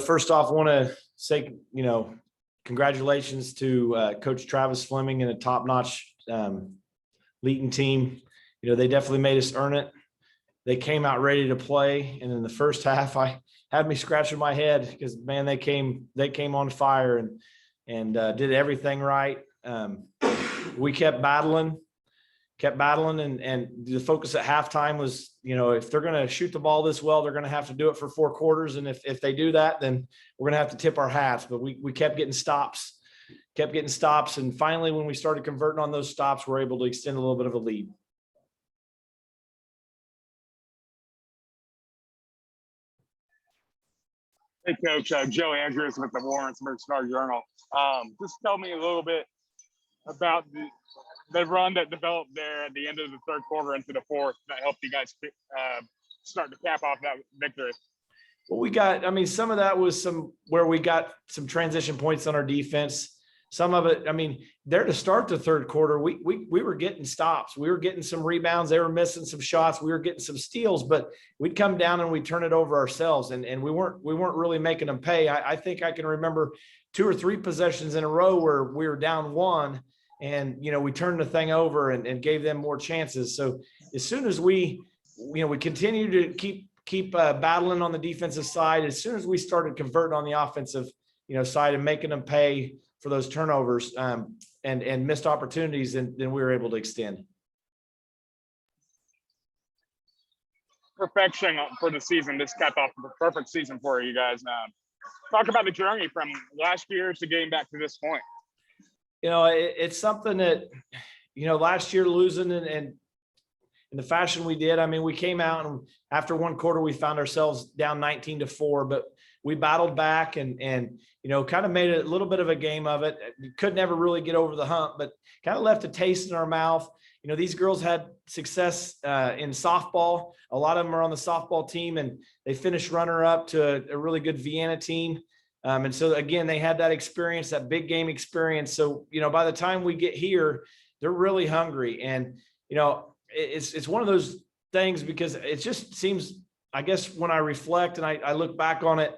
First off, I want to say, congratulations to Coach Travis Fleming and a top-notch Leeton team. They definitely made us earn it. They came out ready to play, and in the first half, I had me scratching my head because, man, they came on fire and did everything right. We kept battling, and the focus at halftime was, if they're going to shoot the ball this well, they're going to have to do it for 4 quarters. And if they do that, then we're going to have to tip our hats. But we kept getting stops. And finally, when we started converting on those stops, we're able to extend a little bit of a lead. Hey, Coach. Joe Andrews with the Warrensburg Star-Journal. Just tell me a little bit about the run that developed there at the end of the third quarter into the fourth that helped you guys start to cap off that victory. Well, some of that was where we got some transition points on our defense. Some of it, there to start the third quarter, we were getting stops. We were getting some rebounds. They were missing some shots. We were getting some steals, but we'd come down and we'd turn it over ourselves. And we weren't really making them pay. I think I can remember 2 or 3 possessions in a row where we were down 1 and, we turned the thing over and gave them more chances. So as soon as we continue to keep battling on the defensive side, as soon as we started converting on the offensive, side and making them pay for those turnovers and missed opportunities, then we were able to extend. Perfection for the season. This capped off the perfect season for you guys. Talk about the journey from last year to getting back to this point. It's something that, last year losing and in the fashion we did, we came out and after 1 quarter, we found ourselves down 19-4, but we battled back and kind of made a little bit of a game of it. We could never really get over the hump, but kind of left a taste in our mouth. These girls had success in softball. A lot of them are on the softball team, and they finished runner-up to a really good Vienna team. And so, again, they had that experience, that big game experience. So, by the time we get here, they're really hungry. And, it's one of those things because it just seems, I guess, when I reflect and I look back on it,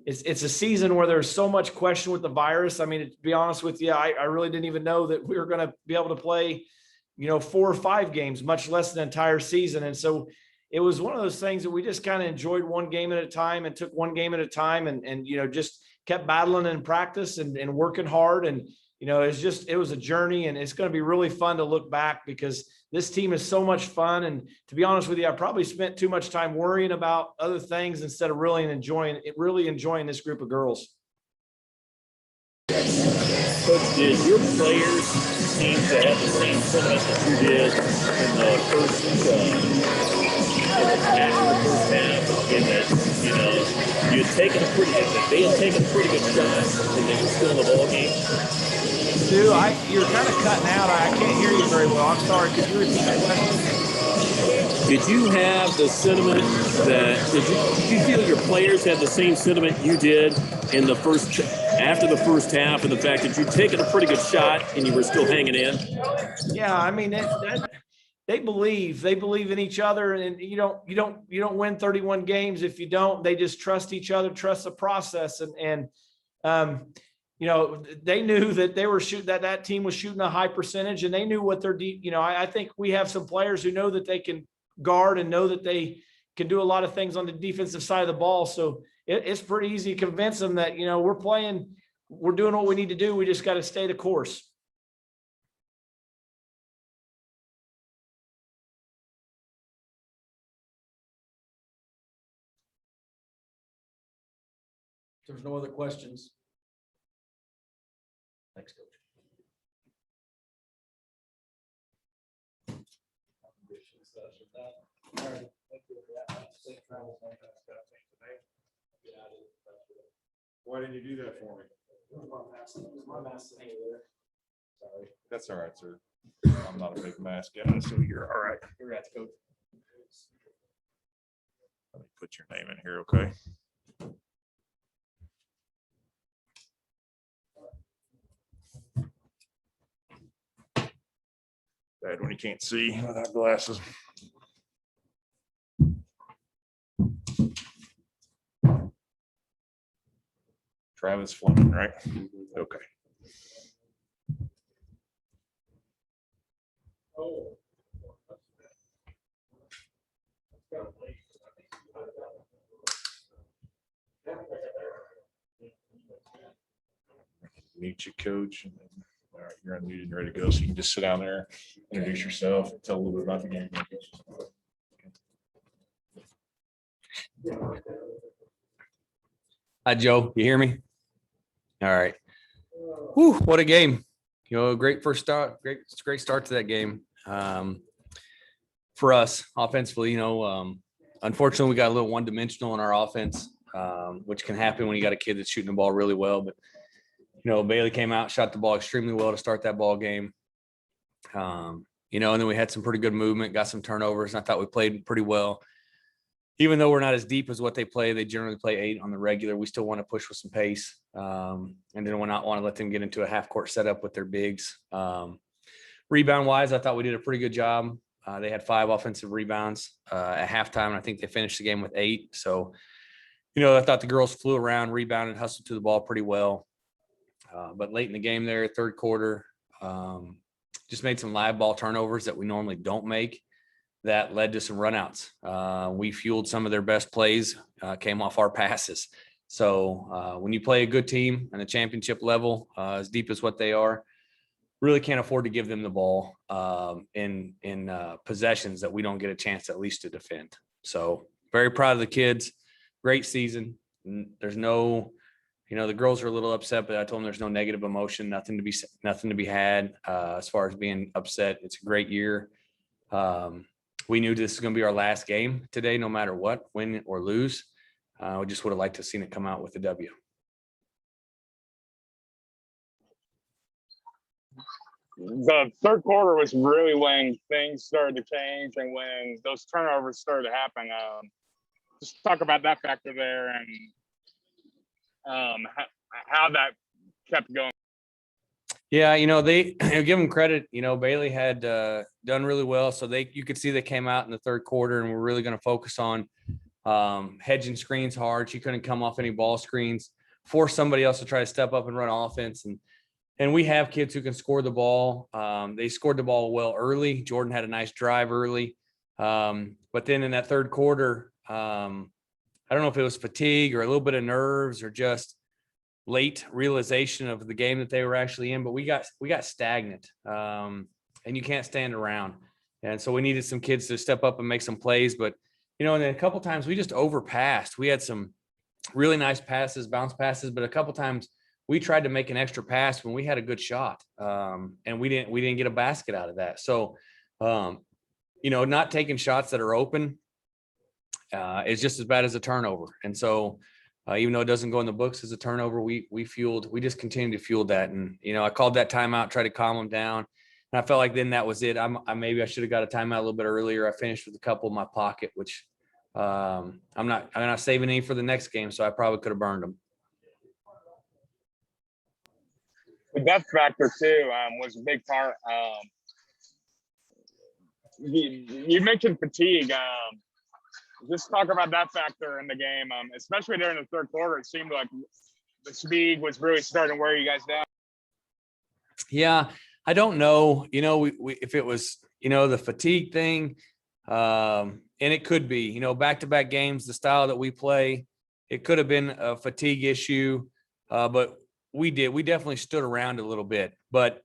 it's a season where there's so much question with the virus. To be honest with you, I really didn't even know that we were going to be able to play, 4 or 5 games, much less an entire season. And so it was one of those things that we just kind of enjoyed one game at a time and took one game at a time and just kept battling in practice and working hard. And, it was a journey, and it's going to be really fun to look back because this team is so much fun. And to be honest with you, I probably spent too much time worrying about other things instead of really enjoying this group of girls. Coach, did your players seem to have the same sentiment that you did in the first half, in that, they had taken a pretty good shot and they were still in the ball game? Stu, you're kind of cutting out. I can't hear you very well. I'm sorry. Could you repeat that question? Did you have the sentiment did you feel your players had the same sentiment you did in after the first half, and the fact that you'd taken a pretty good shot and you were still hanging in? Yeah, they believe in each other, and you don't win 31 games if you don't. They just trust each other, trust the process, and they knew that they were that team was shooting a high percentage, and they knew what their I think we have some players who know that they can guard and know that they can do a lot of things on the defensive side of the ball. So it's pretty easy to convince them that, we're doing what we need to do. We just got to stay the course. If there's no other questions. Thanks, Coach. Why didn't you do that for me? Sorry. That's all right, sir. I'm not a big mask guy, so you're all right. Congrats, Coach. Let me put your name in here, okay? Bad when you can't see without glasses. Travis Fleming, right? Okay. Meet you, coach. And then, all right, you're unmuted and ready to go. So you can just sit down there, introduce yourself, tell a little bit about the game. Hi, Joe. You hear me? All right. Whew, what a game. Great first start. Great start to that game. For us offensively, unfortunately we got a little one-dimensional in our offense, which can happen when you got a kid that's shooting the ball really well. But, Bailey came out, shot the ball extremely well to start that ball game. And then we had some pretty good movement, got some turnovers, and I thought we played pretty well. Even though we're not as deep as what they play, they generally play 8 on the regular. We still want to push with some pace, and then we're not want to let them get into a half-court setup with their bigs. Rebound-wise, I thought we did a pretty good job. They had 5 offensive rebounds at halftime, and I think they finished the game with 8. So, I thought the girls flew around, rebounded, hustled to the ball pretty well. But late in the game there, third quarter, just made some live ball turnovers that we normally don't make. That led to some runouts. We fueled some of their best plays, came off our passes. So when you play a good team at a championship level, as deep as what they are, really can't afford to give them the ball in possessions that we don't get a chance at least to defend. So very proud of the kids. Great season. There's no, the girls are a little upset, but I told them there's no negative emotion, nothing to be had as far as being upset. It's a great year. We knew this was going to be our last game today, no matter what, win or lose. We just would have liked to have seen it come out with a W. The third quarter was really when things started to change and when those turnovers started to happen. Just talk about that factor there and how that kept going. Yeah, they give them credit. Bailey had done really well, so you could see they came out in the third quarter, and we're really going to focus on hedging screens hard. She couldn't come off any ball screens, force somebody else to try to step up and run offense. And we have kids who can score the ball. They scored the ball well early. Jordan had a nice drive early, but then in that third quarter, I don't know if it was fatigue or a little bit of nerves or just late realization of the game that they were actually in, but we got stagnant, and you can't stand around. And so we needed some kids to step up and make some plays, but and then a couple times we just overpassed. We had some really nice passes, bounce passes, but a couple times we tried to make an extra pass when we had a good shot, and we didn't get a basket out of that. So not taking shots that are open is just as bad as a turnover. And so even though it doesn't go in the books as a turnover, we just continue to fuel that. And, I called that timeout, tried to calm them down. And I felt like then that was it. Maybe I should have got a timeout a little bit earlier. I finished with a couple in my pocket, which I'm not saving any for the next game. So I probably could have burned them. The depth factor too was a big part. You mentioned fatigue. Just talk about that factor in the game, especially during the third quarter. It seemed like the speed was really starting to wear you guys down. Yeah, I don't know. If it was, the fatigue thing, and it could be, back-to-back games, the style that we play, it could have been a fatigue issue, but we definitely stood around a little bit. But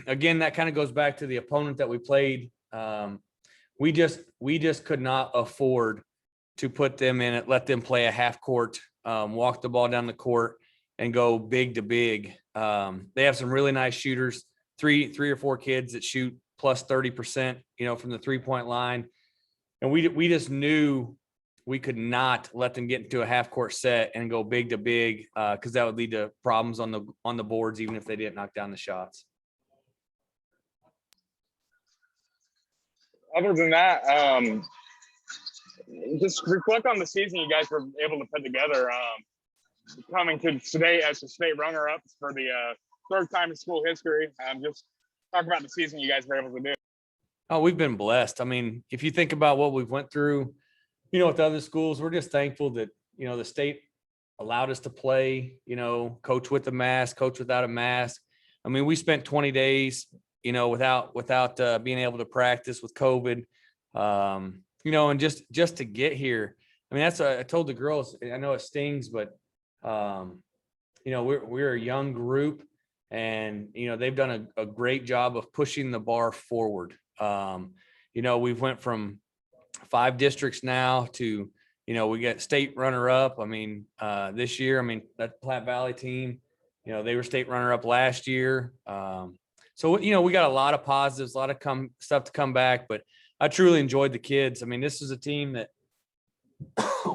again, that kind of goes back to the opponent that we played. We just could not afford to put them in it, let them play a half court, walk the ball down the court and go big to big. They have some really nice shooters, three or four kids that shoot plus 30%, from the 3-point line. And we just knew we could not let them get into a half court set and go big to big, because that would lead to problems on the boards, even if they didn't knock down the shots. Other than that, just reflect on the season you guys were able to put together. Coming to today as the state runner-ups for the third time in school history. Just talk about the season you guys were able to do. Oh, we've been blessed. I mean, if you think about what we've went through, with other schools, we're just thankful that, the state allowed us to play, coach with a mask, coach without a mask. I mean, we spent 20 days, without being able to practice with COVID, and just to get here. I mean, I told the girls, I know it stings, but, we're a young group, and, they've done a great job of pushing the bar forward. We've went from 5 districts now to, we got state runner up. I mean, this year, I mean, that Platte Valley team, they were state runner up last year. So, we got a lot of positives, a lot of stuff to come back, but I truly enjoyed the kids. I mean, this is a team that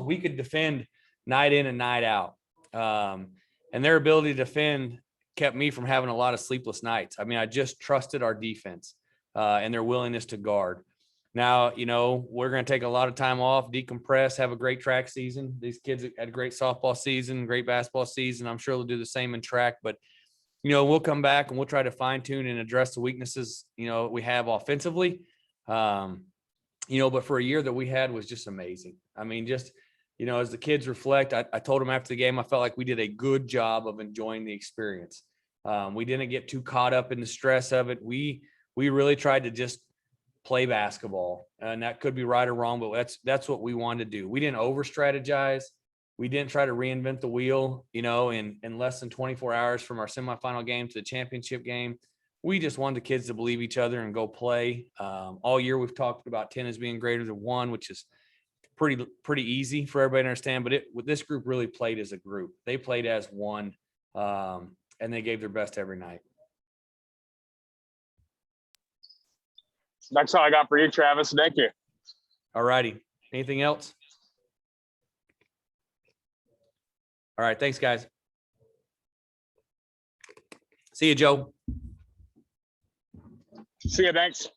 we could defend night in and night out. And their ability to defend kept me from having a lot of sleepless nights. I mean, I just trusted our defense and their willingness to guard. Now, we're going to take a lot of time off, decompress, have a great track season. These kids had a great softball season, great basketball season. I'm sure they'll do the same in track, but, we'll come back and we'll try to fine tune and address the weaknesses, we have offensively. But for a year that we had was just amazing. I mean, just, as the kids reflect, I told them after the game, I felt like we did a good job of enjoying the experience. We didn't get too caught up in the stress of it. We really tried to just play basketball, and that could be right or wrong, but that's what we wanted to do. We didn't over strategize. We didn't try to reinvent the wheel, in less than 24 hours from our semifinal game to the championship game. We just wanted the kids to believe each other and go play. All year we've talked about 10 as being greater than 1, which is pretty easy for everybody to understand, but this group really played as a group. They played as one, and they gave their best every night. That's all I got for you, Travis. Thank you. All righty. Anything else? All right. Thanks, guys. See you, Joe. See you. Thanks.